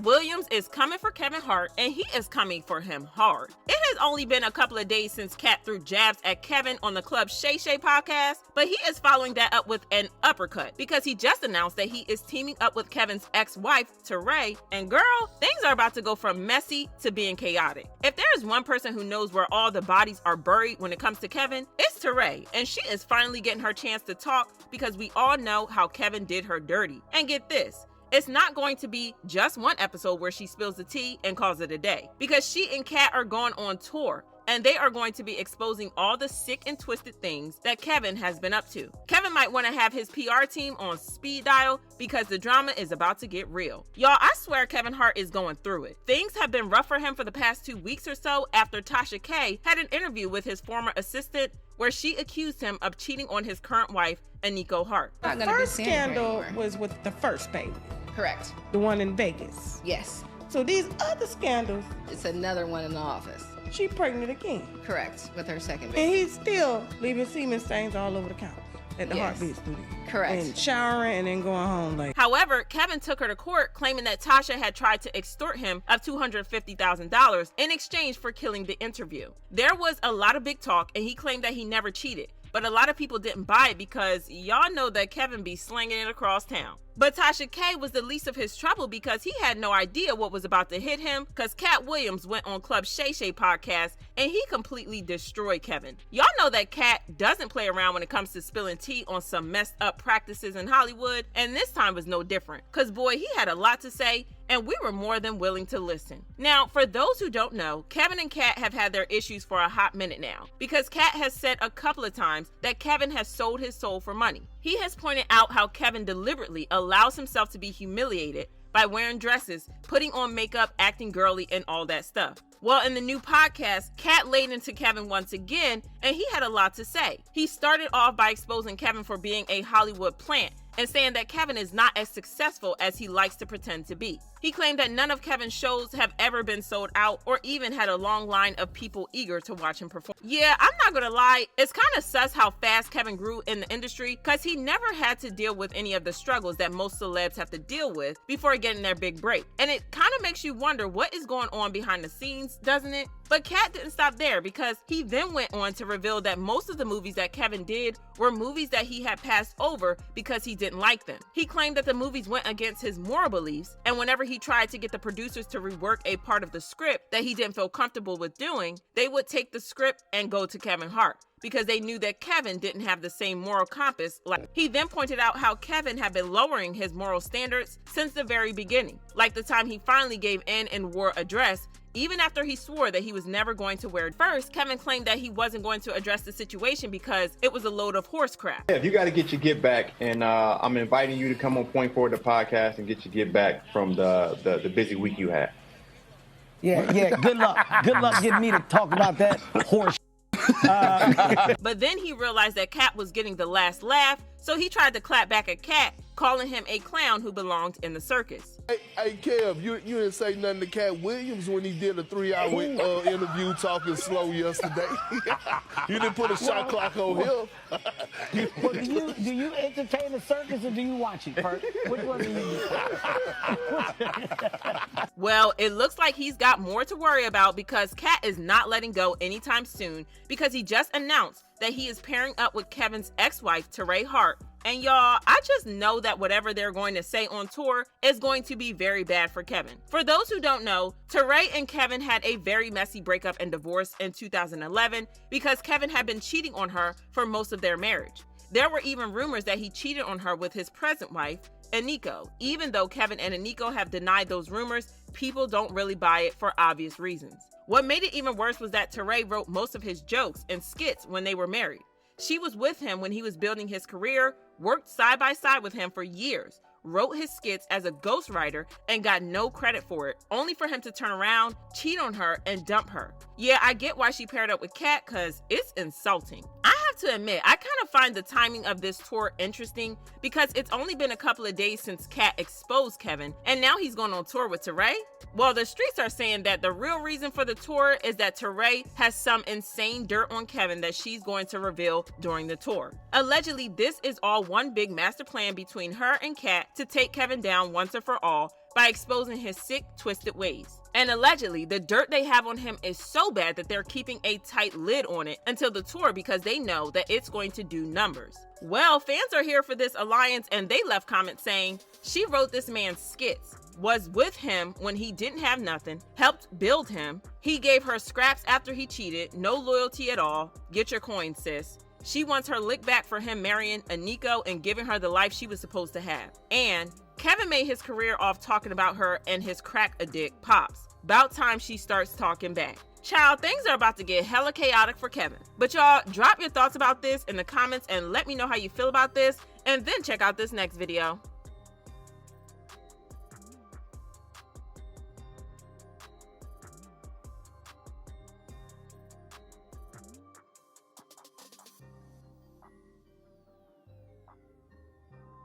Williams is coming for Kevin Hart, and he is coming for him hard. It has only been a couple of days since Katt threw jabs at Kevin on the Club Shay Shay podcast, but he is following that up with an uppercut because he just announced that he is teaming up with Kevin's ex-wife, Torrei, and girl, things are about to go from messy to being chaotic. If there is one person who knows where all the bodies are buried when it comes to Kevin, it's Torrei, and she is finally getting her chance to talk because we all know how Kevin did her dirty. And get this, it's not going to be just one episode where she spills the tea and calls it a day, because she and Katt are going on tour, and they are going to be exposing all the sick and twisted things that Kevin has been up to. Kevin might want to have his PR team on speed dial because the drama is about to get real. Y'all, I swear Kevin Hart is going through it. Things have been rough for him for the past 2 weeks or so after Tasha K had an interview with his former assistant where she accused him of cheating on his current wife, Aniko Hart. The first scandal was with the first baby. Correct. The one in Vegas. Yes. So these other scandals, It's another one in the office. she pregnant again. Correct. With her second And baby. he's still leaving semen stains all over the couch at the Yes. Heartbeat Studio. Correct. And showering and then going home like. However, Kevin took her to court claiming that Tasha had tried to extort him of $250,000 in exchange for killing the interview. There was a lot of big talk, and he claimed that he never cheated. But a lot of people didn't buy it because y'all know that Kevin be slinging it across town. But Tasha K was the least of his trouble because he had no idea what was about to hit him because Katt Williams went on Club Shay Shay podcast and he completely destroyed Kevin. Y'all know that Katt doesn't play around when it comes to spilling tea on some messed up practices in Hollywood, and this time was no different because boy, he had a lot to say and we were more than willing to listen. Now, for those who don't know, Kevin and Katt have had their issues for a hot minute now because Katt has said a couple of times that Kevin has sold his soul for money. He has pointed out how Kevin deliberately allows himself to be humiliated by wearing dresses, putting on makeup, acting girly, and all that stuff. Well, in the new podcast, Katt laid into Kevin once again, and he had a lot to say. He started off by exposing Kevin for being a Hollywood plant and saying that Kevin is not as successful as he likes to pretend to be. He claimed that none of Kevin's shows have ever been sold out or even had a long line of people eager to watch him perform. Yeah, I'm not gonna lie, it's kind of sus how fast Kevin grew in the industry because he never had to deal with any of the struggles that most celebs have to deal with before getting their big break. And it kind of makes you wonder what is going on behind the scenes, doesn't it? But Katt didn't stop there because he then went on to reveal that most of the movies that Kevin did were movies that he had passed over because he didn't like them. He claimed that the movies went against his moral beliefs, and whenever he tried to get the producers to rework a part of the script that he didn't feel comfortable with doing, they would take the script and go to Kevin Hart because they knew that Kevin didn't have the same moral compass. He then pointed out how Kevin had been lowering his moral standards since the very beginning, like the time he finally gave in and wore a dress even after he swore that he was never going to wear it. First, Kevin claimed that he wasn't going to address the situation because it was a load of horse crap. Yeah, you got to get your get back, and I'm inviting you to come on Point Forward, the podcast, and get your get back from the busy week you had. Yeah, good luck. Good luck getting me to talk about that horse. But then he realized that Katt was getting the last laugh, so he tried to clap back at Katt, calling him a clown who belonged in the circus. Hey Kev, you didn't say nothing to Katt Williams when he did a 3-hour interview talking slow yesterday. You didn't put a shot clock on him. Well, do you entertain the circus or do you watch it, Perk? Which one do you do? Well, it looks like he's got more to worry about because Katt is not letting go anytime soon because he just announced that he is pairing up with Kevin's ex-wife, Torrei Hart. And y'all, I just know that whatever they're going to say on tour is going to be very bad for Kevin. For those who don't know, Torrei and Kevin had a very messy breakup and divorce in 2011 because Kevin had been cheating on her for most of their marriage. There were even rumors that he cheated on her with his present wife, Aniko. Even though Kevin and Aniko have denied those rumors, people don't really buy it for obvious reasons. What made it even worse was that Torrei wrote most of his jokes and skits when they were married. She was with him when he was building his career, worked side by side with him for years, wrote his skits as a ghostwriter, and got no credit for it, only for him to turn around, cheat on her, and dump her. Yeah, I get why she paired up with Katt, cause it's insulting. I have to admit, I kind of find the timing of this tour interesting because it's only been a couple of days since Katt exposed Kevin, and now he's going on tour with Torrei. Well, the streets are saying that the real reason for the tour is that Torrei has some insane dirt on Kevin that she's going to reveal during the tour. Allegedly, this is all one big master plan between her and Katt to take Kevin down once and for all by exposing his sick, twisted ways. And allegedly, the dirt they have on him is so bad that they're keeping a tight lid on it until the tour because they know that it's going to do numbers. Well, fans are here for this alliance and they left comments saying, she wrote this man's skits, was with him when he didn't have nothing, helped build him, he gave her scraps after he cheated, no loyalty at all, get your coin, sis. She wants her lick back for him marrying a Nico and giving her the life she was supposed to have. And Kevin made his career off talking about her and his crack addict Pops. About time she starts talking back. Child, things are about to get hella chaotic for Kevin. But y'all, drop your thoughts about this in the comments and let me know how you feel about this, and then check out this next video.